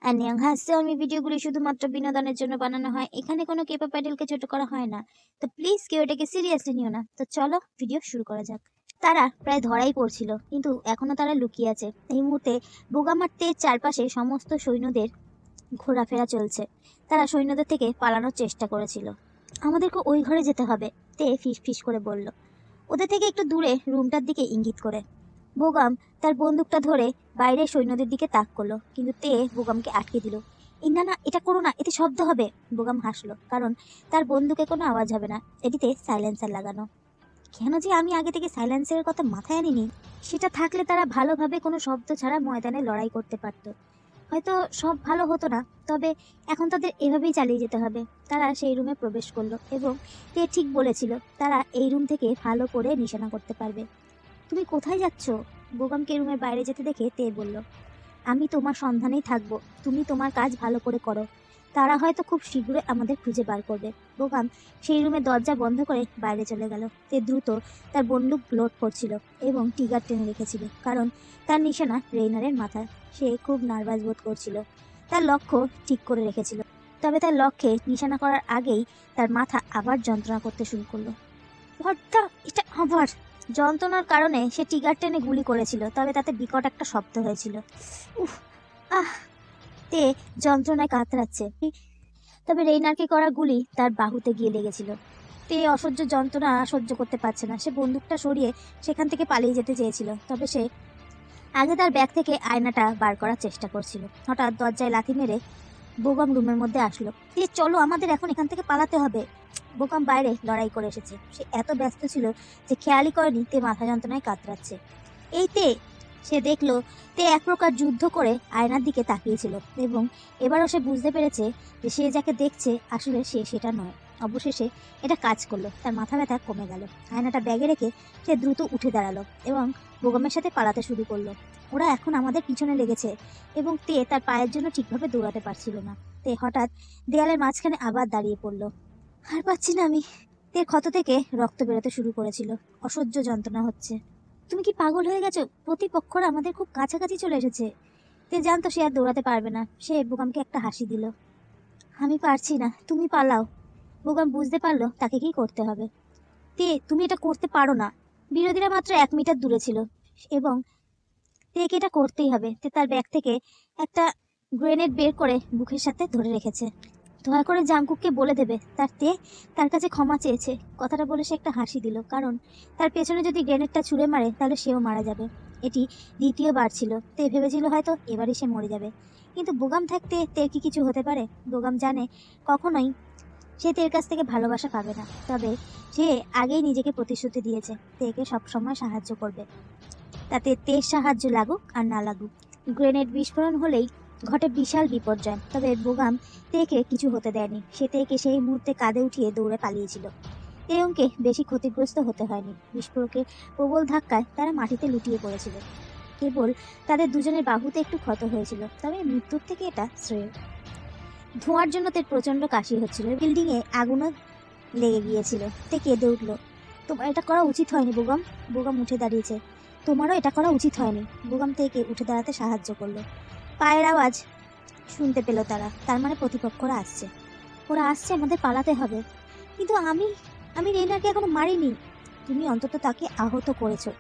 annyeonghaseyo আমি ভিডিওগুলি শুধুমাত্র বিনোদনের জন্য বানানো হয়। এখানে কোনো কেপপ আইডলকে ছোট করা হয় না, তো প্লিজ কেউ এটাকে সিরিয়াসলি নিও না। তো চলো ভিডিও শুরু করা যাক। তারা প্রায় ধরাই পড়ছিল, কিন্তু এখনো তারা লুকিয়ে আছে। এই মুহূর্তে বোগামারতে চারপাশে সমস্ত সৈন্যদের ঘোরাফেরা চলছে। তারা সৈন্যদের থেকে পালানোর চেষ্টা করেছিল। আমাদেরকে ওই ঘরে যেতে হবে, তে ফিস ফিস করে বলল, ওদের থেকে একটু দূরে রুমটার দিকে ইঙ্গিত করে। বোগাম তার বন্দুকটা ধরে বাইরে সৈন্যদের দিকে তাক করলো, কিন্তু তে বোগামকে আটকে দিল। না না, এটা করো না, এতে শব্দ হবে। বোগাম হাসলো, কারণ তার বন্দুকে কোনো আওয়াজ হবে না, এটিতে সাইলেন্সার লাগানো। কেন যে আমি আগে থেকে সাইলেন্সারের কথা মাথায় আনিনি, সেটা থাকলে তারা ভালোভাবে কোনো শব্দ ছাড়া ময়দানে লড়াই করতে পারতো। হয়তো সব ভালো হতো না, তবে এখন তাদের এভাবেই চালিয়ে যেতে হবে। তারা সেই রুমে প্রবেশ করলো এবং তে ঠিক বলেছিল, তারা এই রুম থেকে ভালো করে নিশানা করতে পারবে। তুমি কোথায় যাচ্ছ? বোগামকে রুমের বাইরে যেতে দেখে তে বলল, আমি তোমার সন্ধানেই থাকবো, তুমি তোমার কাজ ভালো করে করো। তারা হয়তো খুব শীঘ্রই আমাদের খুঁজে বার করবে। বোগাম সেই রুমের দরজা বন্ধ করে বাইরে চলে গেল। তে দ্রুত তার বন্দুক লোড করছিল এবং টিগার টেনে রেখেছিল, কারণ তার নিশানা রেইনারের মাথায়। সে খুব নার্ভাস বোধ করছিল। তার লক্ষ্য ঠিক করে রেখেছিল, তবে তার লক্ষ্যে নিশানা করার আগেই তার মাথা আবার যন্ত্রণা করতে শুরু করলো। এটা আবার যন্ত্রণার কারণে সে টিগার টেনে গুলি করেছিল, তবে তাতে বিকট একটা শব্দ হয়েছিল। উফ, আহ! তে যন্ত্রণায় কাতরাচ্ছে, তবে রেইনারকে করা গুলি তার বাহুতে গিয়ে লেগেছিল। তে অসহ্য যন্ত্রণা সহ্য করতে পারছে না। সে বন্দুকটা সরিয়ে সেখান থেকে পালিয়ে যেতে চেয়েছিল, তবে সে আগে তার ব্যাগ থেকে আয়নাটা বার করার চেষ্টা করছিল। হঠাৎ দরজায় লাথি মেরে বোগাম রুমের মধ্যে আসলো। চলো, আমাদের এখন এখান থেকে পালাতে হবে। বোগাম বাইরে লড়াই করে এসেছে। সে এত ব্যস্ত ছিল যে খেয়ালই করেনি তে মাথা যন্ত্রণায় কাতরাচ্ছে। এই তে, সে দেখলো তে এক প্রকার যুদ্ধ করে আয়নার দিকে তাকিয়েছিল, এবং এবারও সে বুঝতে পেরেছে যে সে যাকে দেখছে আসলে সে সেটা নয়। অবশেষে এটা কাজ করলো, তার মাথা ব্যথা কমে গেল। আয়নাটা ব্যাগে রেখে সে দ্রুত উঠে দাঁড়ালো এবং বোগামের সাথে পালাতে শুরু করলো। ওরা এখন আমাদের পিছনে লেগেছে এবং তে তার পায়ের জন্য ঠিকভাবে দৌড়াতে পারছিল না। তে হঠাৎ দেয়ালের মাঝখানে আবার দাঁড়িয়ে পড়লো। আর পাচ্ছি না আমি। তে ক্ষত থেকে রক্ত বেরোতে শুরু করেছিল। অসহ্য যন্ত্রণা হচ্ছে। তুমি কি পাগল হয়ে গেছো? প্রতিপক্ষরা আমাদের খুব কাছাকাছি চলে এসেছে। তে জানতো সে আর দৌড়াতে পারবে না। সে বোগামকে একটা হাসি দিল। আমি পারছি না, তুমি পালাও। বোগাম বুঝতে পারলো তাকে কি করতে হবে। তে, তুমি এটা করতে পারো না। বিরোধীরা মাত্র 1 মিটার দূরে ছিল এবং তেকে এটা করতেই হবে। তে তার ব্যাগ থেকে একটা গ্রেনেড বের করে বুকের সাথে ধরে রেখেছে। দয়া করে জাংকুককে বলে দেবে তার কাছে ক্ষমা চেয়েছে। কথাটা বলে সে একটা হাসি দিল, কারণ তার পেছনে যদি গ্রেনেডটা ছুঁড়ে মারে তাহলে সেও মারা যাবে। এটি দ্বিতীয়বার ছিল। তে ভেবেছিল হয়তো এবারই সে মরে যাবে, কিন্তু বোগাম থাকতে তের কি কিছু হতে পারে? বোগাম জানে কখনোই সে তের কাছ থেকে ভালোবাসা পাবে না, তবে সে আগেই নিজেকে প্রতিশ্রুতি দিয়েছে তেকে সবসময় সাহায্য করবে, তাতে তের সাহায্য লাগুক আর না লাগুক। গ্রেনেড বিস্ফোরণ হলেই ঘটে বিশাল বিপর্যয়, তবে বোগাম তেকে কিছু হতে দেয়নি। সে তেকে সেই মুহূর্তে কাঁধে উঠিয়ে দৌড়ে পালিয়েছিল। তেয়ংকে বেশি ক্ষতিগ্রস্ত হতে হয়নি। বিস্ফোরকের প্রবল ধাক্কায় তারা মাটিতে লুটিয়ে পড়েছিল। কেবল তাদের দুজনের বাহুতে একটু ক্ষত হয়েছিল, তবে মৃত্যুর থেকে এটা শ্রেয়। ধোঁয়ার জন্য তের প্রচন্ড কাশি হচ্ছিল। বিল্ডিংয়ে আগুনও লেগে গিয়েছিল। তে কেঁদে উঠল। তোমার এটা করা উচিত হয়নি বোগাম। বোগাম উঠে দাঁড়িয়েছে। তোমারও এটা করা উচিত হয়নি। বোগাম তেকে উঠে দাঁড়াতে সাহায্য করলো। পায়ের আওয়াজ শুনতে পেল তারা, তার মানে প্রতিপক্ষরা আসছে। ওরা আসছে, আমাদের পালাতে হবে। কিন্তু আমি রেইনারকে এখনো মারিনি। তুমি অন্তত তাকে আহত করেছো,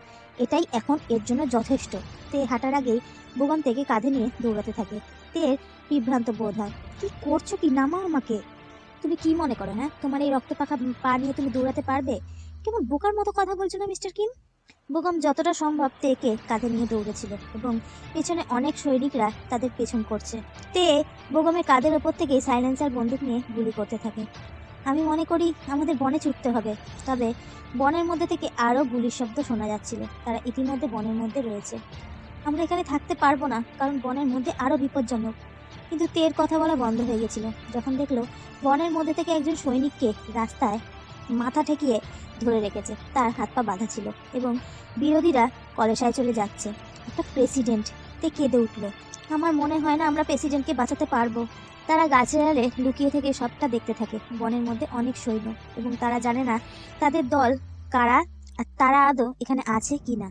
এটাই এখন এর জন্য যথেষ্ট। তে হাঁটার আগেই বোগাম থেকে কাঁধে নিয়ে দৌড়াতে থাকে। তের বিভ্রান্ত বোধ হয়। কি করছো কি? নামাও আমাকে। তুমি কি মনে করো, হ্যাঁ, তোমার এই রক্ত পাখা পা নিয়ে তুমি দৌড়াতে পারবে? কেমন বোকার মতো কথা বলছো না মিস্টার কিম। বোগাম যতটা সম্ভব তেকে কাঁধে নিয়ে দৌড়েছিল এবং পেছনে অনেক সৈনিকরা তাদের পেছন করছে। তে বোগামের কাঁধের ওপর থেকে সাইলেন্সার বন্দুক নিয়ে গুলি করতে থাকে। আমি মনে করি আমাদের বনে ছুটতে হবে। তবে বনের মধ্যে থেকে আরও গুলির শব্দ শোনা যাচ্ছিল। তারা ইতিমধ্যে বনের মধ্যে রয়েছে। আমরা এখানে থাকতে পারবো না, কারণ বনের মধ্যে আরও বিপজ্জনক। কিন্তু তের কথা বলা বন্ধ হয়ে গেছিল যখন দেখলো বনের মধ্যে থেকে একজন সৈনিককে রাস্তায় মাথা ঠেকিয়ে ধরে রেখেছে। তার হাত পা বাঁধা ছিল এবং বিরোধীরা কলেসায় চলে যাচ্ছে। একটা প্রেসিডেন্ট। তে কেঁদে উঠল। আমার মনে হয় না আমরা প্রেসিডেন্টকে বাঁচাতে পারবো। তারা গাছের আড়ে লুকিয়ে থেকে সবটা দেখতে থাকে। বনের মধ্যে অনেক সৈন্য এবং তারা জানে না তাদের দল কারা আর তারা আদৌ এখানে আছে কি না।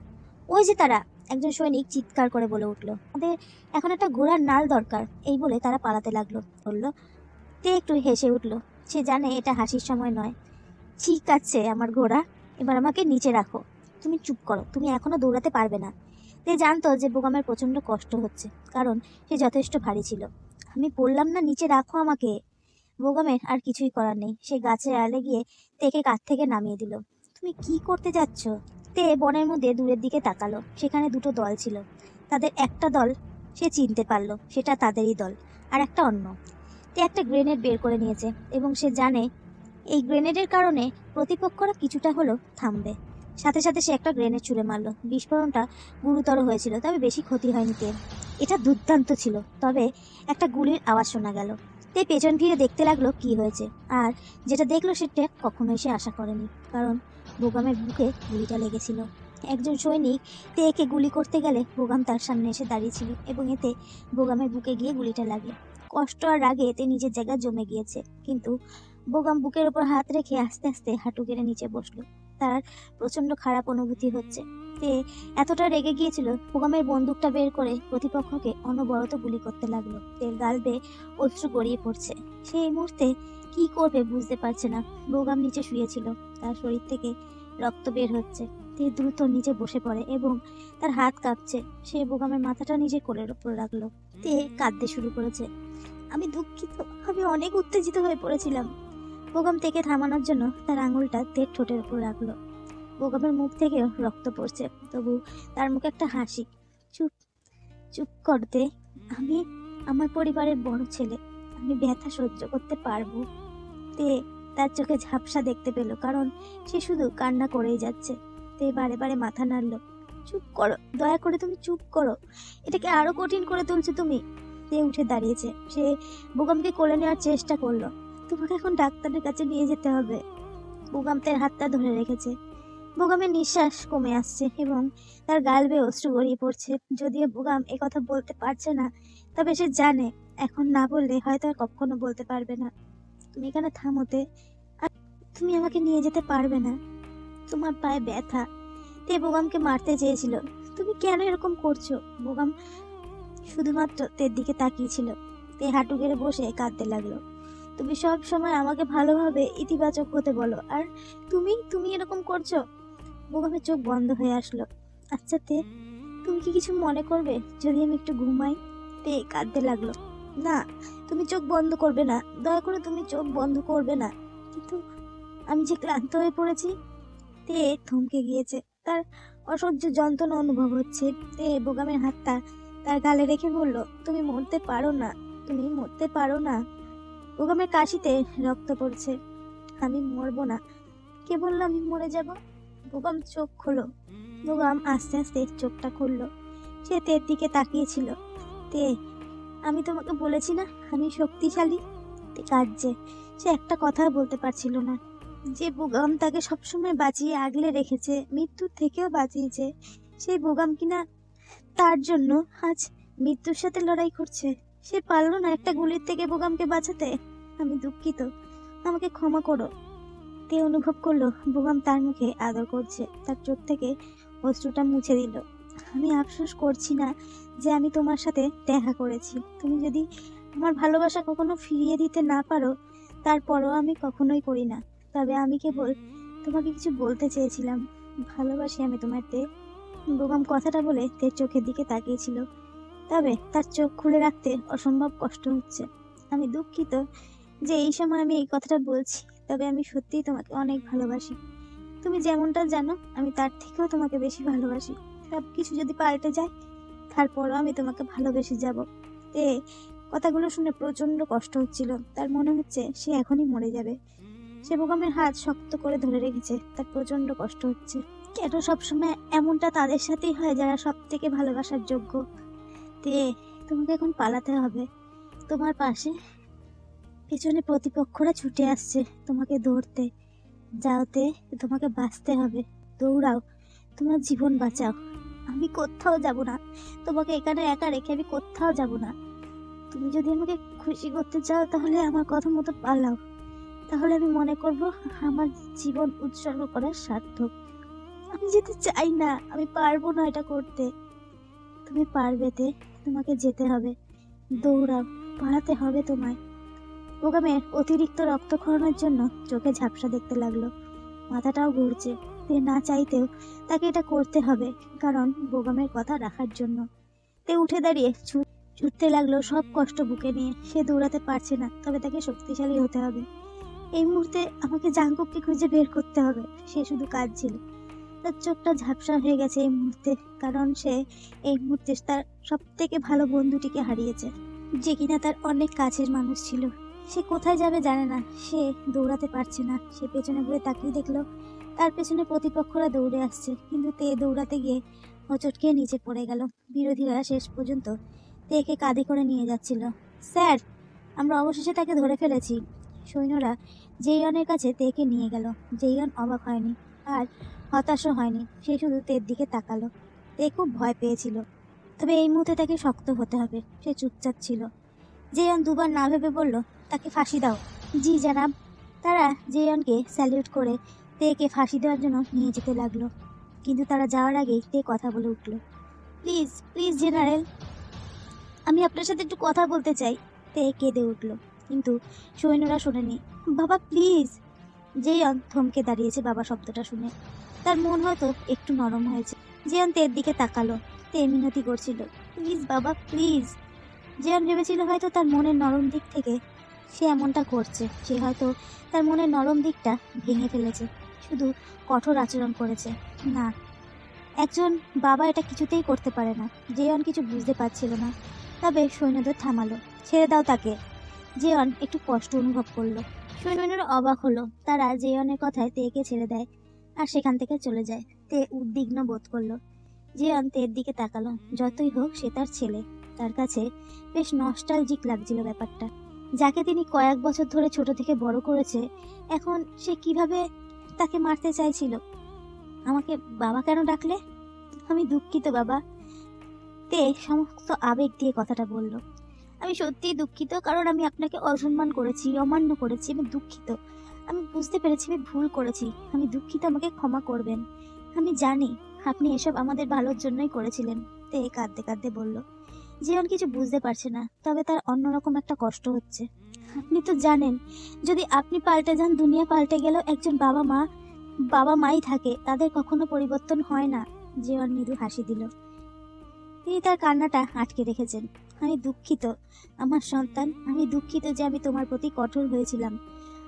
ওই যে তারা! একজন সৈনিক চিৎকার করে বলে উঠল, আমাদের এখন একটা ঘোড়ার নাল দরকার। এই বলে তারা পালাতে লাগলো। বলল, তে একটু হেসে উঠল। সে জানে এটা হাসির সময় নয়। ঠিক আছে আমার ঘোড়া, এবার আমাকে নিচে রাখো। তুমি চুপ করো, তুমি এখনো দৌড়াতে পারবে না। তে জানতো যে বোগামের প্রচণ্ড কষ্ট হচ্ছে, কারণ সে যথেষ্ট ভারী ছিল। আমি বললাম না নিচে রাখো আমাকে। বোগামের আর কিছুই করার নেই। সে গাছের আড়ালে গিয়ে তেকে কাঠ থেকে নামিয়ে দিল। তুমি কি করতে যাচ্ছ? তে বনের মধ্যে দূরের দিকে তাকালো। সেখানে দুটো দল ছিল। তাদের একটা দল সে চিনতে পারলো, সেটা তাদেরই দল, আর একটা অন্য। তে একটা গ্রেনেড বের করে নিয়েছে এবং সে জানে এই গ্রেনেডের কারণে প্রতিপক্ষরা কিছুটা হলেও থামবে। সাথে সাথে সে একটা গ্রেনেড ছুঁড়ে মারল। বিস্ফোরণটা গুরুতর হয়েছিল, তবে বেশি ক্ষতি হয়নি তে। এটা দুর্দান্ত ছিল, তবে একটা গুলির আওয়াজ শোনা গেল। তে পেছন ফিরে দেখতে লাগলো কি হয়েছে, আর যেটা দেখলো সেটা কখনোই সে আশা করেনি, কারণ বোগামের বুকে গুলিটা লেগেছিল। একজন সৈনিক তেকে গুলি করতে গেলে বোগাম তার সামনে এসে দাঁড়িয়েছিল এবং এতে বোগামের বুকে গিয়ে গুলিটা লাগে। কষ্ট আর রাগে এতে নিজের জায়গা জমে গিয়েছে, কিন্তু বোগাম বুকের ওপর হাত রেখে আস্তে আস্তে হাঁটু গেড়ে নিচে বসলো। তার প্রচন্ড খারাপ অনুভূতি হচ্ছে। তে এতটা রেগে গিয়েছিল, বোগামের বন্দুকটা বের করে প্রতিপক্ষকে অনবরত গুলি করতে লাগলো। তের গাল বেয়ে অশ্রু গড়িয়ে পড়ছে। সে এই মুহূর্তে কি করবে বুঝতে পারছে না। বোগাম নিচে শুয়েছিল, তার শরীর থেকে রক্ত বের হচ্ছে। তে দ্রুত নিচে বসে পড়ে এবং তার হাত কাঁপছে। সে বোগামের মাথাটা নিজের কোলের ওপর রাখলো। তে কাঁদতে শুরু করেছে। আমি দুঃখিত, আমি অনেক উত্তেজিত হয়ে পড়েছিলাম। বোগাম থেকে থামানোর জন্য তার আঙুলটা তের ঠোঁটের উপর রাখলো। বোগামের মুখ থেকেও রক্ত পড়ছে, তবু তার মুখে একটা হাসি। চুপ চুপ করতে, আমি আমার পরিবারের বড় ছেলে, আমি ব্যথা সহ্য করতে পারবো। তে তার চোখে ঝাপসা দেখতে পেল, কারণ সে শুধু কান্না করেই যাচ্ছে। তে বারে বারে মাথা নাড়ল। চুপ করো, দয়া করে তুমি চুপ করো, এটাকে আরো কঠিন করে তুলছো তুমি। তে উঠে দাঁড়িয়েছে। সে বোগামকে কোলে নেওয়ার চেষ্টা করলো। তোমাকে এখন ডাক্তারের কাছে নিয়ে যেতে হবে। বোগাম তার হাতটা ধরে রেখেছে। বোগামের নিঃশ্বাস কমে আসছে এবং তার গাল বেয়ে অশ্রু গড়িয়ে পড়ছে। যদিও বোগাম কথা বলতে পারছে না, তবে সে জানে এখন না বললে হয়তো আর কখনো বলতে পারবে না। তুমি এখানে থামোতে, আর তুমি আমাকে নিয়ে যেতে পারবে না, তোমার পায়ে ব্যথা। তে বোগামকে মারতে চেয়েছিল। তুমি কেন এরকম করছো? বোগাম শুধুমাত্র তের দিকে তাকিয়েছিল। তে হাঁটু গেড়ে বসে কাঁদতে লাগলো। তুমি সব সময় আমাকে ভালোভাবে ইতিবাচক হতে বলো, আর তুমি তুমি এরকম করছো। বোগামের চোখ বন্ধ হয়ে আসলো। আচ্ছা তে, তুমি কি কিছু মনে করবে যদি আমি একটু ঘুমাই? তে কাঁদতে লাগলো। না, তুমি চোখ বন্ধ করবে না, দয়া করে তুমি চোখ বন্ধ করবে না। কিন্তু আমি যে ক্লান্ত হয়ে পড়েছি। তে থমকে গিয়েছে, তার অসহ্য যন্ত্রণা অনুভব হচ্ছে। তে বোগামের হাতটা তার গালে রেখে বলল, তুমি মরতে পারো না, তুমি মরতে পারো না। বোগামের কাশিতে রক্ত পড়ছে। আমি মরবো না, কে বললো আমি মরে যাব? বোগাম চোখ খোলো। বোগাম আস্তে আস্তে চোখটা খুললো। সে তের দিকে তাকিয়েছিল। তে, আমি তোমাকে বলেছি না আমি শক্তিশালী। তে কাঁদছে। সে একটা কথা বলতে পারছিল না। যে বোগাম তাকে সবসময় বাঁচিয়ে আগলে রেখেছে, মৃত্যুর থেকেও বাঁচিয়েছে, সেই বোগাম কিনা তার জন্য আজ মৃত্যুর সাথে লড়াই করছে। সে পারলো না একটা গুলির থেকে বোগামকে বাঁচাতে। আমি দুঃখিত, আমাকে ক্ষমা করো। তে অনুভব করলো বোগাম তার মুখে আদর করছে, তার চোখ থেকে অশ্রুটা মুছে দিল। আমি আফসোস করছি না যে আমি তোমার সাথে দেখা করেছি। তুমি যদি আমার ভালোবাসা কখনো ফিরিয়ে দিতে না পারো, তারপরও আমি কখনোই করি না। তবে আমি কেবল তোমাকে কিছু বলতে চেয়েছিলাম, ভালোবাসি আমি তোমার তে। বোগাম কথাটা বলে তের চোখের দিকে তাকিয়েছিল, তবে তার চোখ খুলে রাখতে অসম্ভব কষ্ট হচ্ছে। আমি দুঃখিত যে এই সময় আমি এই কথাটা বলছি, তবে আমি সত্যিই তোমাকে অনেক ভালোবাসি। তুমি যেমনটা জানো আমি তার থেকেও তোমাকে বেশি ভালোবাসি। সবকিছু যদি পাল্টে যায়, তারপরও আমি তোমাকে ভালোবেসে যাব। তে কথাগুলো শুনে প্রচন্ড কষ্ট হচ্ছিল। তার মনে হচ্ছে সে এখনই মরে যাবে। সে বোগামের হাত শক্ত করে ধরে রেখেছে। তার প্রচন্ড কষ্ট হচ্ছে। কেন সবসময় এমনটা তাদের সাথেই হয় যারা সব থেকে ভালোবাসার যোগ্য? তে, তোমাকে এখন পালাতে হবে। তোমার পাশে পেছনে প্রতিপক্ষরা ছুটে আসছে তোমাকে ধরতে। যাওতে, তোমাকে বাঁচতে হবে। দৌড়াও, তোমার জীবন বাঁচাও। আমি কোথাও যাব না, তোমাকে এখানে একা রেখে আমি কোথাও যাব না। তুমি যদি আমাকে খুশি করতে চাও তাহলে আমার কথা মতো পালাও, তাহলে আমি মনে করব আমার জীবন উৎসর্গ করার সার্থক। আমি যেতে চাই না, আমি পারবো না এটা করতে। তুমি পারবে তে, তোমাকে যেতে হবে, দৌড়াও, পালাতে হবে তোমায়। বোগামের অতিরিক্ত রক্তক্ষরণের জন্য চোখে ঝাপসা দেখতে লাগলো, মাথাটাও ঘুরছে। তে না চাইতেও তাকে এটা করতে হবে, কারণ বোগামের কথা রাখার জন্য। তে উঠে দাঁড়িয়ে ছুটতে লাগলো সব কষ্ট বুকে নিয়ে। সে দৌড়াতে পারছে না, তবে তাকে শক্তিশালী হতে হবে। এই মুহূর্তে আমাকে জাঙ্কুককে খুঁজে বের করতে হবে। সে শুধু কাঁদছিল, তার চোখটা ঝাপসা হয়ে গেছে এই মুহূর্তে, কারণ সে এই মুহূর্তে তার সব থেকে ভালো বন্ধুটিকে হারিয়েছে, যে কিনা তার অনেক কাছের মানুষ ছিল। সে কোথায় যাবে জানে না, সে দৌড়াতে পারছে না। সে পেছনে ঘুরে তাকিয়ে দেখলো তার পেছনে প্রতিপক্ষরা দৌড়ে আসছে, কিন্তু তে দৌড়াতে গিয়ে হোঁচট খেয়ে নিচে পড়ে গেল। বিরোধীরা শেষ পর্যন্ত তেকে কাঁধে করে নিয়ে যাচ্ছিল। স্যার, আমরা অবশেষে তাকে ধরে ফেলেছি। সৈন্যরা জেইয়নের কাছে তেকে নিয়ে গেল। জেইয়ন অবাক হয়নি আর হতাশও হয়নি, সে শুধু তের দিকে তাকালো। তে খুব ভয় পেয়েছিল, তবে এই মুহূর্তে তাকে শক্ত হতে হবে। সে চুপচাপ ছিল। জেইয়ন দুবার না ভেবে বলল, তাকে ফাঁসি দাও। জি জানাব। তারা জেইয়নকে স্যালিউট করে তেকে ফাঁসি দেওয়ার জন্য নিয়ে যেতে লাগলো, কিন্তু তারা যাওয়ার আগেই তে কথা বলে উঠল, প্লিজ প্লিজ জেনারেল, আমি আপনার সাথে একটু কথা বলতে চাই। তে কেঁদে উঠল, কিন্তু সৈন্যরা শোনেনি। বাবা প্লিজ। জেইয়ন থমকে দাঁড়িয়েছে বাবা শব্দটা শুনে। তার মন হয়তো একটু নরম হয়েছে। জেইয়ন তের দিকে তাকালো। তে মিনতি করছিল, প্লিজ বাবা প্লিজ। জেইয়ন ভেবেছিল হয়তো তার মনের নরম দিক থেকে সে এমনটা করছে। সে হয়তো তার মনের নরম দিকটা ভেঙে ফেলেছে, শুধু কঠোর আচরণ করেছে। না, একজন বাবা এটা কিছুতেই করতে পারে না। জেইয়ন কিছু বুঝতে পারছিল না, তবে সৈন্যদের থামালো। ছেড়ে দাও তাকে। জেইয়ন একটু কষ্ট অনুভব করলো। সৈন্যরা অবাক হলো। তারা জেইয়নের কথায় তেকে ছেড়ে দেয় আর সেখান থেকে চলে যায়। তে উদ্বিগ্ন বোধ করলো। জেইয়ন তের দিকে তাকালো। যতই হোক সে তার ছেলে, তার কাছে বেশ নস্টালজিক লাগছিল ব্যাপারটা। যাকে তিনি কয়েক বছর ধরে ছোট থেকে বড় করেছে, এখন সে কিভাবে তাকে মারতে চাইছিল। আমাকে বাবা কেন ডাকলে? আমি দুঃখিত বাবা। তে সমস্ত আবেগ দিয়ে কথাটা বলল। আমি সত্যিই দুঃখিত, কারণ আমি আপনাকে অসম্মান করেছি, অমান্য করেছি। আমি দুঃখিত, আমি বুঝতে পেরেছি আমি ভুল করেছি। আমি দুঃখিত, আমাকে ক্ষমা করবেন। আমি জানি আপনি এসব আমাদের ভালোর জন্যই করেছিলেন। তে কাঁদতে কাঁদতে বলল। জীবন কিছু বুঝতে পারছে না, তবে তার অন্যরকম একটা কষ্ট হচ্ছে। আপনি তো জানেন, যদি আপনি পাল্টে যান, দুনিয়া পাল্টে গেলেও একজন বাবা মাই থাকে, তাদের কখনো পরিবর্তন হয় না। জীবন মৃদু হাসি দিল। তিনি তার কান্নাটা আটকে রেখেছেন। আমি দুঃখিত আমার সন্তান, আমি দুঃখিত যে আমি তোমার প্রতি কঠোর হয়েছিলাম,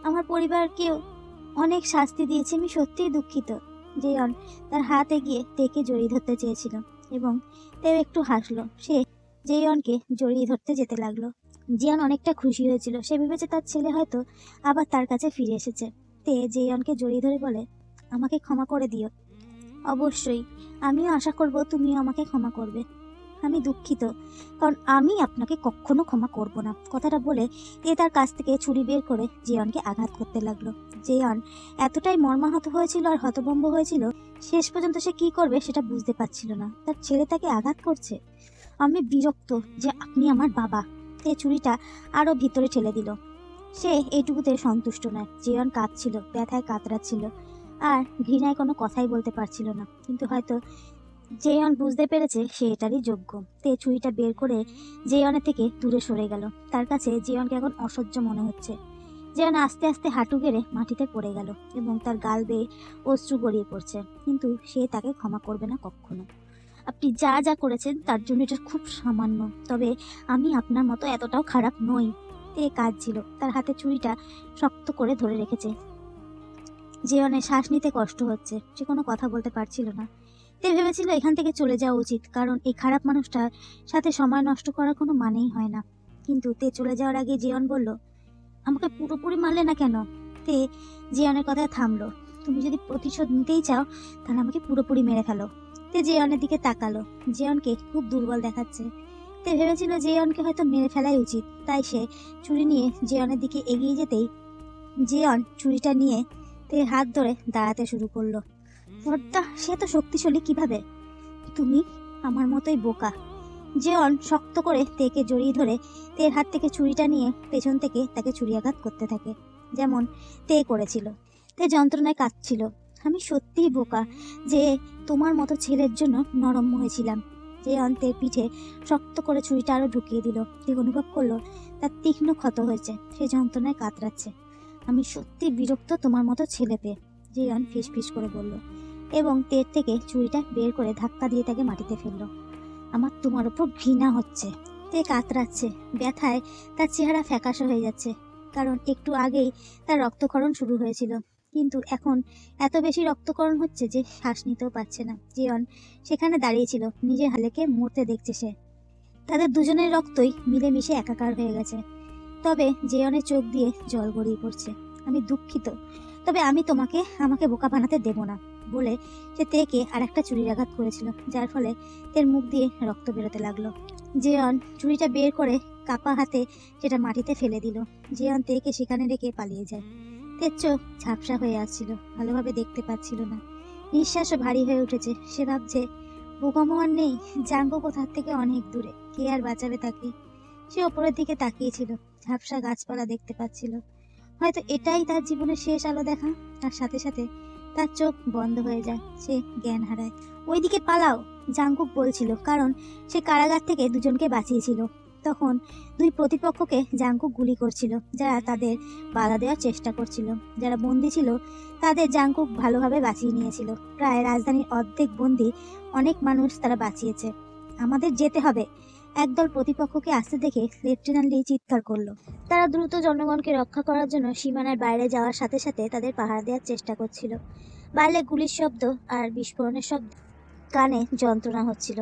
আমার পরিবারকেও অনেক শাস্তি দিয়েছি। আমি সত্যিই দুঃখিত। জেয়ন তার হাত এগিয়ে তেকে জড়িয়ে ধরতে চেয়েছিল এবং তেও একটু হাসলো। সে জেয়নকে জড়িয়ে ধরতে যেতে লাগলো। জিয়ান অনেকটা খুশি হয়েছিল। সে ভেবেছে তার ছেলে হয়তো আবার তার কাছে ফিরে এসেছে। তে জেয়নকে জড়িয়ে ধরে বলে, আমাকে ক্ষমা করে দিও। অবশ্যই, আমিও আশা করব তুমিও আমাকে ক্ষমা করবে। আমি দুঃখিত, কারণ আমি আপনাকে কখনো ক্ষমা করব না। কথাটা বলে তে তার কাছ থেকে ছুরি বের করে জিয়নকে আঘাত করতে লাগলো। জিয়ন এতটাই মর্মাহত হয়েছিল আর হতভম্ব হয়েছিল, শেষ পর্যন্ত সে কি করবে সেটা বুঝতে পারছিল না। তার ছেলে তাকে আঘাত করছে। আমি বিরক্ত যে আপনি আমার বাবা। তে ছুরিটা আরো ভিতরে ঠেলে দিল। সে এইটুকুতে সন্তুষ্ট নয়। জিয়ন কাঁদছিল, ব্যথায় কাতরাচ্ছিল আর ঘৃণায় কোনো কথাই বলতে পারছিল না, কিন্তু হয়তো জেয়ন বুঝতে পেরেছে সে এটারই যোগ্য। তে ছুরিটা বের করে জেয়নের থেকে দূরে সরে গেল। তার কাছে জেয়নকে এখন অসহ্য মনে হচ্ছে। জেয়ন আস্তে আস্তে হাঁটু গেড়ে মাটিতে পড়ে গেল এবং তার গাল বেয়ে অশ্রু গড়িয়ে পড়ছে, কিন্তু সে তাকে ক্ষমা করবে না কখনো। আপনি যা যা করেছেন তার জন্য এটা খুব সামান্য, তবে আমি আপনার মতো এতটাও খারাপ নই। তে কাঁদছিল, তার হাতে ছুরিটা শক্ত করে ধরে রেখেছে। জেয়নের শ্বাস নিতে কষ্ট হচ্ছে, সে কোনো কথা বলতে পারছিল না। তে ভেবেছিল এখান থেকে চলে যাওয়া উচিত, কারণ এই খারাপ মানুষটার সাথে সময় নষ্ট করার কোনো মানেই হয় না। কিন্তু তে চলে যাওয়ার আগে জিয়ন বলল, আমাকে পুরোপুরি মারলে না কেন? তে জিয়নের কথায় থামলো। তুমি যদি প্রতিশোধ নিতেই চাও, তাহলে আমাকে পুরোপুরি মেরে ফেলো। তে জিয়নের দিকে তাকালো। জিয়নকে খুব দুর্বল দেখাচ্ছে। তে ভেবেছিল জিয়নকে হয়তো মেরে ফেলাই উচিত, তাই সে ছুরি নিয়ে জিয়নের দিকে এগিয়ে যেতেই জিয়ন ছুরিটা নিয়ে তে হাত ধরে দাঁড়াতে শুরু করলো। বড়দা, সে তো শক্তিশালী কিভাবে? তুমি আমার মতোই বোকা। জেয়ন শক্ত করে তেকে জড়িয়ে ধরে তের হাত থেকে ছুরিটা নিয়ে পেছন থেকে তাকে ছুরিয়াঘাত করতে থাকে, যেমন তে করেছিল। তে যন্ত্রণায় কাঁদছিল। আমি সত্যিই বোকা যে তোমার মতো ছেলের জন্য নরম হয়েছিলাম। জিয়ন তের পিঠে শক্ত করে ছুরিটা আরো ঢুকিয়ে দিল। তে অনুভব করলো তার তীক্ষ্ণ ক্ষত হয়েছে, সে যন্ত্রণায় কাতরাচ্ছে। আমি সত্যি বিরক্ত তোমার মতো ছেলে পেয়ে, জিয়ন ফিস ফিস করে বলল এবং তের থেকে ছুরিটা বের করে ধাক্কা দিয়ে তাকে মাটিতে ফেললো। আমার তোমার উপর ঘৃণা হচ্ছে। তে কাতরাচ্ছে, ব্যথায় তার চেহারা ফ্যাকাশে হয়ে যাচ্ছে, কারণ একটু আগেই তার রক্তক্ষরণ শুরু হয়েছিল, কিন্তু এখন এত বেশি রক্তক্ষরণ হচ্ছে যে শ্বাস নিতেও পারছে না। জিয়ন সেখানে দাঁড়িয়েছিল, নিজের হালেকে মরতে দেখছে সে। তাদের দুজনের রক্তই মিলেমিশে একাকার হয়ে গেছে। তবে জিয়নের চোখ দিয়ে জল গড়িয়ে পড়ছে। আমি দুঃখিত, তবে আমি আমাকে বোকা বানাতে দেব না বলে সে তেকে আর একটা চুরির আঘাত করেছিল, যার ফলে তের মুখ দিয়ে রক্ত বেরোতে লাগলো। জিয়ন চুরিটা বের করে কাপা হাতে সেটা মাটিতে ফেলে দিল। জিয়ন তেকে সেখানে রেখে পালিয়ে যায়। তের চোখ ঝাপসা হয়ে আসছিল, ভালোভাবে দেখতে পাচ্ছিল না, নিঃশ্বাসও ভারী হয়ে উঠেছে। সে ভাবছে বোকামো আর নেই, জাঙ্গো কোথার থেকে অনেক দূরে, কে আর বাঁচাবে তাকে। সে ওপরের দিকে তাকিয়েছিল, ঝাপসা গাছপালা দেখতে পাচ্ছিল। হয়তো এটাই তার জীবনের শেষ আলো দেখা। তার সাথে সাথে তার চোখ বন্ধ হয়ে যায়, সে জ্ঞান হারায়। ওইদিকে পালাও, জাঙ্কুক বলছিল, কারণ সে কারাগার থেকে দুজনকে বাঁচিয়েছিল। তখন দুই প্রতিপক্ষকে জাঙ্কুক গুলি করছিল, যারা তাদের বাধা দেওয়ার চেষ্টা করছিল। যারা বন্দী ছিল তাদের জাঙ্কুক ভালোভাবে বাঁচিয়ে নিয়েছিল। প্রায় রাজধানীর অর্ধেক বন্দী, অনেক মানুষ তারা বাঁচিয়েছে। আমাদের যেতে হবে, একদল প্রতিপক্ষকে আসতে দেখে লেফটেন্যান্ট লি চিৎকার করলো। তারা দ্রুত জনগণকে রক্ষা করার জন্য সীমানার বাইরে যাওয়ার সাথে সাথে তাদের পাহারা দেওয়ার চেষ্টা করছিল। বাইরে গুলির শব্দ আর বিস্ফোরণের শব্দ কানে যন্ত্রণা হচ্ছিল।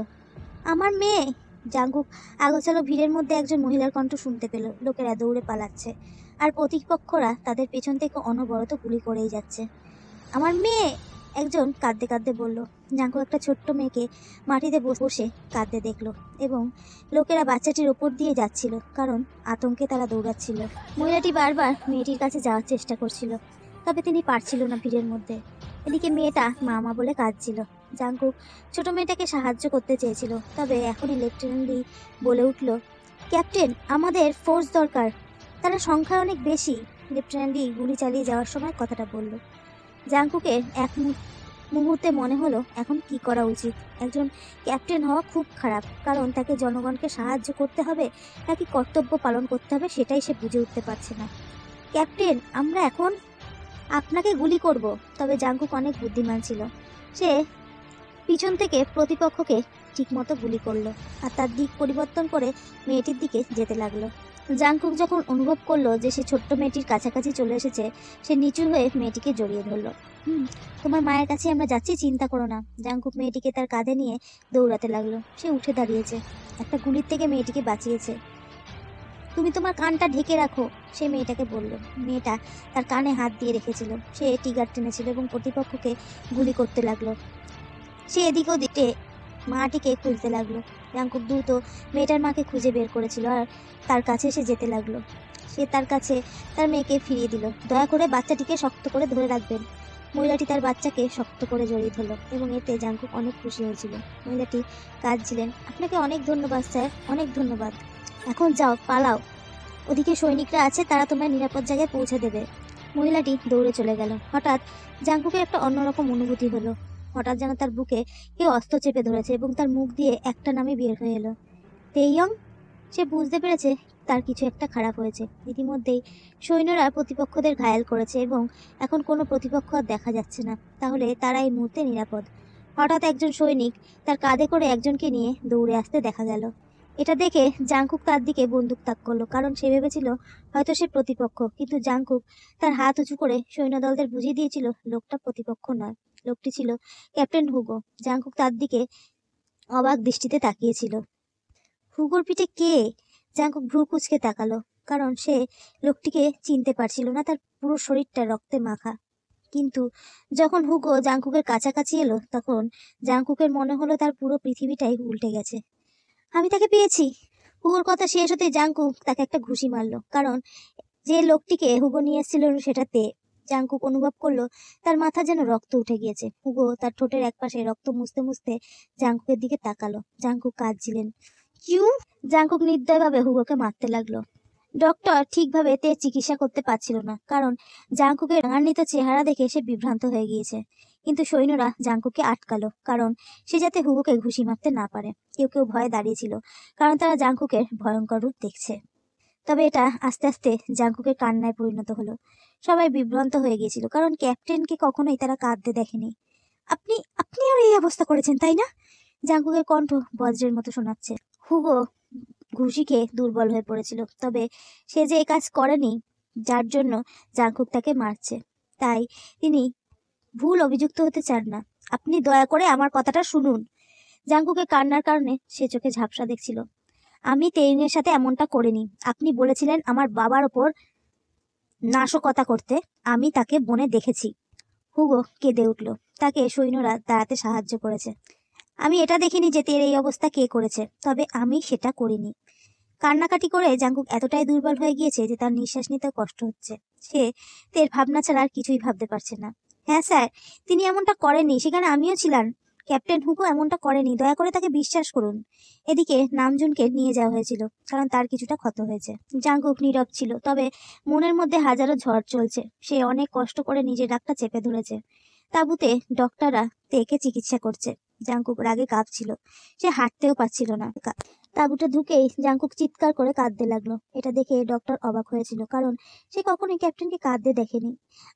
আমার মেয়ে! জাঙ্কুক আগোছালো ভিড়ের মধ্যে একজন মহিলার কণ্ঠ শুনতে পেল। লোকেরা দৌড়ে পালাচ্ছে, আর প্রতিপক্ষরা তাদের পেছন থেকে অনবরত গুলি করেই যাচ্ছে। আমার মেয়ে! একজন কাঁদতে কাঁদতে বলল। জাঙ্কুক একটা ছোট্ট মেয়েকে মাটিতে বসে কাঁদতে দেখলো, এবং লোকেরা বাচ্চাটির ওপর দিয়ে যাচ্ছিল, কারণ আতঙ্কে তারা দৌড়াচ্ছিল। মহিলাটি বারবার মেয়েটির কাছে যাওয়ার চেষ্টা করছিল, তবে তিনি পারছিল না ভিড়ের মধ্যে। এদিকে মেয়েটা মা বলে কাঁদছিল। জাঙ্কুক ছোট মেয়েটাকে সাহায্য করতে চেয়েছিল, তবে এখনই লেফটেন্যান্ট লি বলে উঠল, ক্যাপ্টেন, আমাদের ফোর্স দরকার, তারা সংখ্যায় অনেক বেশি। লেফটেন্যান্ট লি গুলি চালিয়ে যাওয়ার সময় কথাটা বলল। জাঙ্কুকের এক মুহূর্তে মনে হলো এখন কি করা উচিত। একজন ক্যাপ্টেন হওয়া খুব খারাপ, কারণ তাকে জনগণকে সাহায্য করতে হবে নাকি কর্তব্য পালন করতে হবে সেটাই সে বুঝে উঠতে পারছে না। ক্যাপ্টেন, আমরা এখন আপনাকে গুলি করব। তবে জাঙ্কুক অনেক বুদ্ধিমান ছিল, সে পিছন থেকে প্রতিপক্ষকে ঠিকমতো গুলি করলো আর তার দিক পরিবর্তন করে মেয়েটির দিকে যেতে লাগলো। জাঙ্কুক যখন অনুভব করলো যে সে ছোট্ট মেয়েটির কাছাকাছি চলে এসেছে, সে নিচু হয়ে মেয়েটিকে জড়িয়ে ধরলো। তোমার মায়ের কাছে আমরা যাচ্ছি, চিন্তা করো না। জাঙ্কুক মেয়েটিকে তার কাঁধে নিয়ে দৌড়াতে লাগলো। সে উঠে দাঁড়িয়েছে, একটা গুলির থেকে মেয়েটিকে বাঁচিয়েছে। তুমি তোমার কানটা ঢেকে রাখো, সে মেয়েটাকে বলল। মেয়েটা তার কানে হাত দিয়ে রেখেছিল। সে টিগার টেনেছিল এবং প্রতিপক্ষকে গুলি করতে লাগলো। সে এদিক ওদিকে মাটিকে খুঁজতে লাগলো। জাঙ্কুক দ্রুত মেয়েটার মাকে খুঁজে বের করেছিল আর তার কাছে সে যেতে লাগলো। সে তার কাছে তার মেয়েকে ফিরিয়ে দিল। দয়া করে বাচ্চাটিকে শক্ত করে ধরে রাখবেন। মহিলাটি তার বাচ্চাকে শক্ত করে জড়িয়ে ধরল এবং এতে জাঙ্কুক অনেক খুশি হয়েছিল। মহিলাটি কাঁদছিলেন। আপনাকে অনেক ধন্যবাদ স্যার, অনেক ধন্যবাদ। এখন যাও, পালাও, ওদিকে সৈনিকরা আছে, তারা তোমার নিরাপদ জায়গায় পৌঁছে দেবে। মহিলাটি দৌড়ে চলে গেল। হঠাৎ জাঙ্কুকের একটা অন্যরকম অনুভূতি হলো। হঠাৎ যেন তার বুকে কেউ অস্ত্র চেপে ধরেছে এবং তার মুখ দিয়ে একটা নামই বের হয়ে এলো, তেইয়ং। সে বুঝতে পেরেছে তার কিছু একটা খারাপ হয়েছে। ইতিমধ্যেই সৈন্যরা প্রতিপক্ষদের ঘায়েল করেছে এবং এখন কোনো প্রতিপক্ষ আর দেখা যাচ্ছে না, তাহলে তারা এই মুহূর্তে নিরাপদ। হঠাৎ একজন সৈনিক তার কাঁধে করে একজনকে নিয়ে দৌড়ে আসতে দেখা গেল। এটা দেখে জাঙ্কুক তার দিকে বন্দুক তাক করলো, কারণ সে ভেবেছিল হয়তো সে প্রতিপক্ষ। কিন্তু জাঙ্কুক তার হাত উঁচু করে সৈন্যদলদের বুঝিয়ে দিয়েছিল লোকটা প্রতিপক্ষ নয়, লোকটি ছিল ক্যাপ্টেন হুগো। জাঙ্কুক তার দিকে অবাক দৃষ্টিতে তাকিয়েছিল। হুগোর পিঠে কে? জাঙ্কুক ভ্রু কুঁচকে তাকালো, কারণ সে লোকটিকে চিনতে পারছিল না, তার পুরো শরীরটা রক্তে মাখা। কিন্তু যখন হুগো জাঙ্কুকের কাছাকাছি এলো, তখন জাঙ্কুকের মনে হলো তার পুরো পৃথিবীটাই উল্টে গেছে। আমি তাকে পেয়েছি। হুগোর কথা শেষ হতে জাঙ্কুক তাকে একটা ঘুষি মারলো, কারণ যে লোকটিকে হুগো নিয়ে এসেছিল সেটা তে। জাঙ্কুক অনুভব করলো তার মাথা যেন রক্ত উঠে গিয়েছে। হুগো তার ঠোঁটের একপাশে রক্ত মুছতে মুছতে জাঙ্কুকের দিকে তাকালো। জাঙ্কুক কাঁদছিলেন। কিউ? জাঙ্কুক নির্দয়ভাবে হুগোকে মারতে লাগলো। ডক্টর ঠিকভাবে তের চিকিৎসা করতে পারছিল না, কারণ জাঙ্কুকের রাগান্বিত চেহারা দেখে সে বিভ্রান্ত হয়ে গিয়েছে। কিন্তু সৈন্যরা জাঙ্কুককে আটকালো, কারণ সে যাতে হুগোকে ঘুষি মারতে না পারে। কেউ কেউ ভয়ে দাঁড়িয়েছিল, কারণ তারা জাঙ্কুকের ভয়ঙ্কর রূপ দেখছে। তবে এটা আস্তে আস্তে জাঙ্কুকের কান্নায় পরিণত হলো। সবাই বিভ্রান্ত হয়ে গিয়েছিল, কারণ ক্যাপ্টেনকে কখনোই তারা কাঁদতে দেখেনি। আপনি আপনি আর এই অবস্থা করেছেন, তাই না? জাঙ্কুকের কণ্ঠ বজ্রের মতো শোনাচ্ছে। হুগো ঘুষি খেয়ে দুর্বল হয়ে পড়েছিল, তবে সে যে এই কাজ করেনি যার জন্য জাঙ্কুক তাকে মারছে, তাই তিনি ভুল অভিযুক্ত হতে চান না। আপনি দয়া করে আমার কথাটা শুনুন। জাঙ্কুকের কান্নার কারণে সে চোখে ঝাপসা দেখছিল। আমি তেইনের সাথে এমনটা করিনি। আপনি বলেছিলেন আমার বাবার ওপর নাশকতা করতে, আমি তাকে বনে দেখেছি। হুগো কেঁদে উঠল। তাকে সৈন্যরা দাঁড়াতে সাহায্য করেছে। আমি এটা দেখিনি যে তের এই অবস্থা কে করেছে, তবে আমি সেটা করিনি। কান্নাকাটি করে জাঙ্কুক এতটাই দুর্বল হয়ে গিয়েছে যে তার নিঃশ্বাস নিতে কষ্ট হচ্ছে। সে তের ভাবনা ছাড়া আর কিছুই ভাবতে পারছে না। হ্যাঁ স্যার, তিনি এমনটা করেননি, সেখানে আমিও ছিলাম। ক্যাপ্টেন হুগো এমনটা করেনি, দয়া করে তাকে বিশ্বাস করুন। এদিকে নামজুনকে নিয়ে যাওয়া হয়েছিল, কারণ তার কিছুটা ক্ষত হয়েছে। জাঙ্কুক নীরব ছিল, তবে মনের মধ্যে হাজারো ঝড় চলছে। সে অনেক কষ্ট করে নিজের রাগটা চেপে ধরেছে। তাঁবুতে ডক্টররা তেকে চিকিৎসা করছে। জাঙ্কুক রাগে কাঁপছিল, সে হাঁটতেও পারছিল না। তাঁবুতে ঢুকেই জাঙ্কুক চিৎকার করে কাঁদতে লাগলো। এটা দেখে ডক্টর অবাক হয়েছিল, কারণ সে কখনোই ক্যাপ্টেনকে কাঁদতে দেখেনি।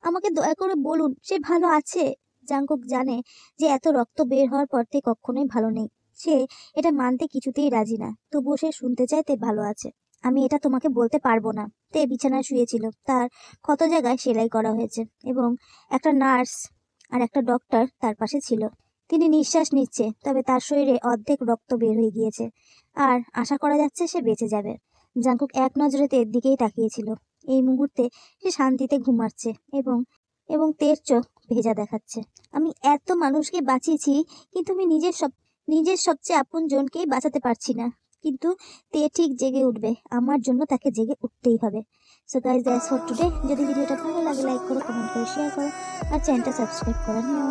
আমাকে দয়া করে বলুন, সে ভালো আছে? জাঙ্কুক জানে যে এত রক্ত বের হওয়ার পর তে কখনোই ভালো নেই। সে এটা মানতে কিছুতেই রাজি না, তবুও সে শুনতে চায় তে ভালো আছে। আমি এটা তোমাকে বলতে পারবো না। তে বিছানায় শুয়েছিল, তার ক্ষত জায়গায় সেলাই করা হয়েছে, এবং একটা নার্স আর একটা ডক্টর তার পাশে ছিল। তিনি নিঃশ্বাস নিচ্ছে, তবে তার শরীরে অর্ধেক রক্ত বের হয়ে গিয়েছে, আর আশা করা যাচ্ছে সে বেঁচে যাবে। জাঙ্কুক এক নজরে তের দিকেই তাকিয়েছিল। এই মুহূর্তে সে শান্তিতে ঘুমাচ্ছে, এবং এবং তের চোখ ভেজা দেখাচ্ছে। আমি এত মানুষকে বাঁচিয়েছি, কিন্তু আমি নিজের সবচেয়ে আপন জনকেই বাঁচাতে পারছি না। কিন্তু তে ঠিক জেগে উঠবে, আমার জন্য তাকে জেগে উঠতেই হবে। So guys, that's for today. যদি ভিডিওটা ভালো লাগে লাইক করো, কমেন্ট করো, শেয়ার করো, আর চ্যানেলটা সাবস্ক্রাইব করে নিও।